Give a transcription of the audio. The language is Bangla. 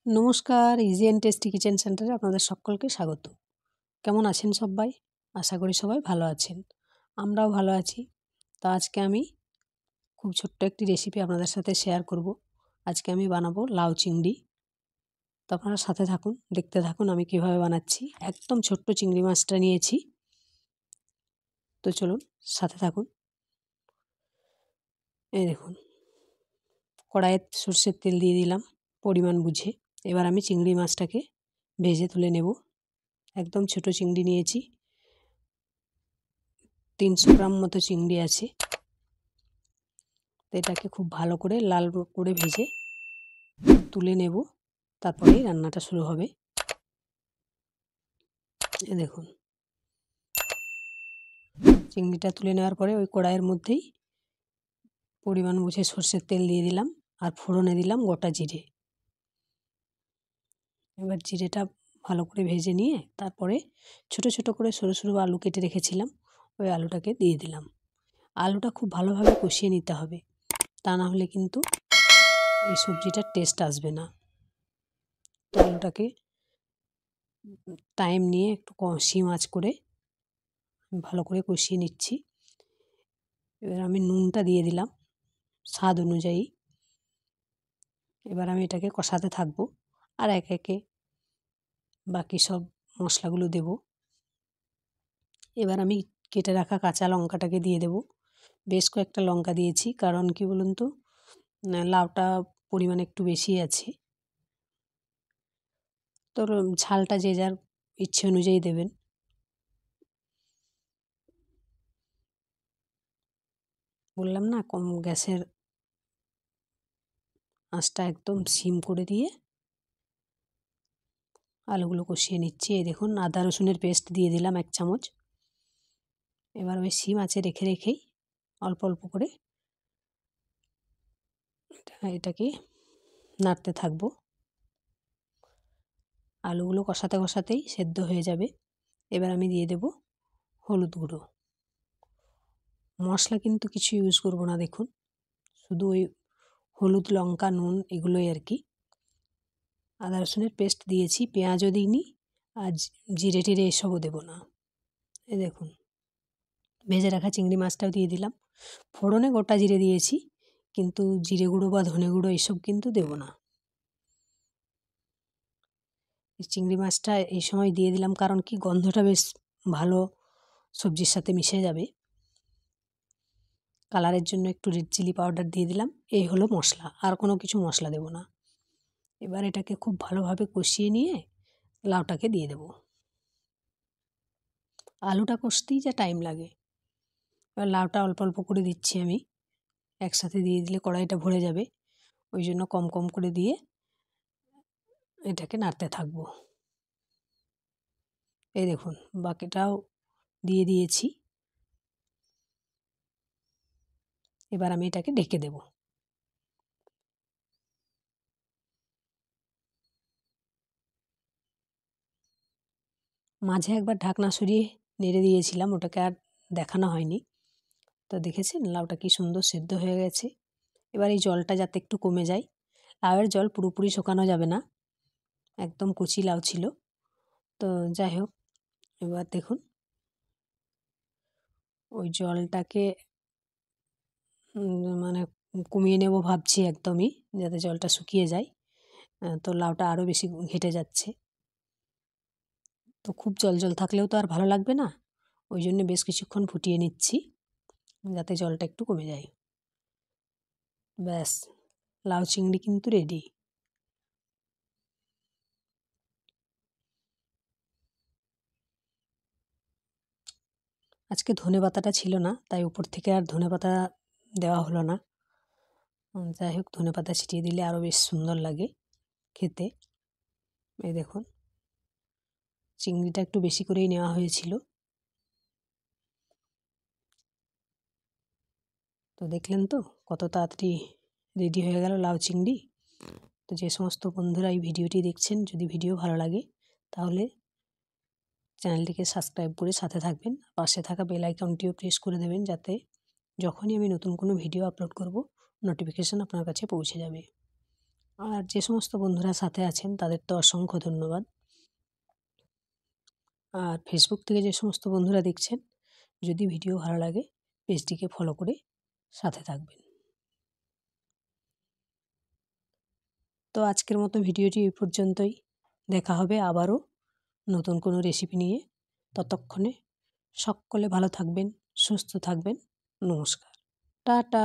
নমস্কার, ইজি অ্যান্ড টেস্টি কিচেন সেন্টারে আপনাদের সকলকে স্বাগত। কেমন আছেন সবাই? আশা করি সবাই ভালো আছেন। আমরাও ভালো আছি। তো আজকে আমি খুব ছোট্ট একটি রেসিপি আপনাদের সাথে শেয়ার করব। আজকে আমি বানাবো লাউ চিংড়ি। তো আপনারা সাথে থাকুন, দেখতে থাকুন আমি কিভাবে বানাচ্ছি। একদম ছোট্ট চিংড়ি মাছটা নিয়েছি। তো চলুন সাথে থাকুন। এই দেখুন, কড়াইয়ে সরষের তেল দিয়ে দিলাম পরিমাণ বুঝে। এবার আমি চিংড়ি মাছটাকে ভেজে তুলে নেব। একদম ছোট চিংড়ি নিয়েছি, 300 গ্রাম মতো চিংড়ি আছে। তো এটাকে খুব ভালো করে লাল করে ভেজে তুলে নেব, তারপরেই রান্নাটা শুরু হবে। দেখুন, চিংড়িটা তুলে নেওয়ার পরে ওই কড়াইয়ের মধ্যেই পরিমাণ বুঝে সরষের তেল দিয়ে দিলাম আর ফোড়নে দিলাম গোটা জিরে। এবার জিরেটা ভালো করে ভেজে নিয়ে তারপরে ছোট ছোট করে সরু সরু আলু কেটে রেখেছিলাম, ওই আলুটাকে দিয়ে দিলাম। আলুটা খুব ভালোভাবে কষিয়ে নিতে হবে, তা না হলে কিন্তু এই সবজিটার টেস্ট আসবে না। তো আলুটাকে টাইম নিয়ে একটু সিম আঁচ করে ভালো করে কষিয়ে নিচ্ছি। এবার আমি নুনটা দিয়ে দিলাম স্বাদ অনুযায়ী। এবার আমি এটাকে কষাতে থাকবো আর একে একে বাকি সব মশলাগুলো দেব। এবার আমি কেটে রাখা কাঁচা লঙ্কাটাকে দিয়ে দেব। বেশ কয়েকটা লঙ্কা দিয়েছি, কারণ কি বলুন তো, লাউটা পরিমাণ একটু বেশি আছে। তো ঝালটা যে যার ইচ্ছে অনুযায়ী দেবেন। বললাম না, কম গ্যাসের আঁচটা একদম সিম করে দিয়ে আলুগুলো কষিয়ে নিচ্ছি। এই দেখুন, আদা রসুনের পেস্ট দিয়ে দিলাম 1 চামচ। এবার ওই সিম আঁচে রেখে রেখেই অল্প অল্প করে এটাকে নাড়তে থাকবো। আলুগুলো কষাতে কষাতেই সেদ্ধ হয়ে যাবে। এবার আমি দিয়ে দেব হলুদ গুঁড়ো। মশলা কিন্তু কিছু ইউজ করব না, দেখুন, শুধু ওই হলুদ, লঙ্কা, নুন এগুলোই আর কি। আদা রসুনের পেস্ট দিয়েছি, পেঁয়াজও দিইনি, আর জিরে টিরে এসবও দেবো না। এই দেখুন, ভেজে রাখা চিংড়ি মাছটাও দিয়ে দিলাম। ফোড়নে গোটা জিরে দিয়েছি, কিন্তু জিরে গুঁড়ো বা ধনে গুঁড়ো এসব কিন্তু দেবো না। চিংড়ি মাছটা এই সময় দিয়ে দিলাম, কারণ কি গন্ধটা বেশ ভালো সবজির সাথে মিশে যাবে। কালারের জন্য একটু রেড চিলি পাউডার দিয়ে দিলাম। এই হলো মশলা, আর কোনো কিছু মশলা দেব না। এবার এটাকে খুব ভালোভাবে কষিয়ে নিয়ে লাউটাকে দিয়ে দেব। আলুটা কষতেই যা টাইম লাগে। এবার লাউটা অল্প অল্প করে দিচ্ছি আমি, একসাথে দিয়ে দিলে কড়াইটা ভরে যাবে, ওই জন্য কম কম করে দিয়ে এটাকে নাড়তে থাকবো। এই দেখুন, বাকিটাও দিয়ে দিয়েছি। এবার আমি এটাকে ঢেকে দেব। মাঝে একবার ঢাকনা সরিয়ে নেড়ে দিয়েছিলাম, ওটাকে আর দেখানো হয়নি। তো দেখেছেন লাউটা কি সুন্দর সেদ্ধ হয়ে গেছে। এবার এই জলটা যাতে একটু কমে যায়। লাউয়ের জল পুরোপুরি শুকানো যাবে না, একদম কচি লাউ ছিল। তো যাই হোক, এবার দেখুন ওই জলটাকে মানে কমিয়ে নেব ভাবছি একদমই, যাতে জলটা শুকিয়ে যায়। তো লাউটা আরও বেশি ঘেটে যাচ্ছে। তো খুব জল জল থাকলেও তো আর ভালো লাগবে না, ওই জন্য বেশ কিছুক্ষণ ফুটিয়ে নিচ্ছি যাতে জলটা একটু কমে যায়। ব্যাস, লাউ চিংড়ি কিন্তু রেডি। আজকে ধনেপাতাটা ছিল না, তাই উপর থেকে আর ধনেপাতা দেওয়া হলো না। যাই হোক, ধনেপাতা ছিটিয়ে দিলে আরও বেশ সুন্দর লাগে খেতে। এই দেখুন, চিংড়িটা একটু বেশি করেই নেওয়া হয়েছিল। তো দেখলেন তো কত তাড়াতাড়ি রেডি হয়ে গেল লাউ চিংড়ি। তো যে সমস্ত বন্ধুরা এই ভিডিওটি দেখছেন, যদি ভিডিও ভালো লাগে তাহলে চ্যানেলটিকে সাবস্ক্রাইব করে সাথে থাকবেন। পাশে থাকা বেল আইকনটিও প্রেস করে দেবেন, যাতে যখনই আমি নতুন কোনো ভিডিও আপলোড করব নোটিফিকেশান আপনার কাছে পৌঁছে যাবে। আর যে সমস্ত বন্ধুরা সাথে আছেন তাদের তো অসংখ্য ধন্যবাদ। আর ফেসবুক থেকে যে সমস্ত বন্ধুরা দেখছেন, যদি ভিডিও ভালো লাগে পেজটিকে ফলো করে সাথে থাকবেন। তো আজকের মতো ভিডিওটি এই পর্যন্তই। দেখা হবে আবারও নতুন কোনো রেসিপি নিয়ে। ততক্ষণে সকলে ভালো থাকবেন, সুস্থ থাকবেন। নমস্কার। টাটা।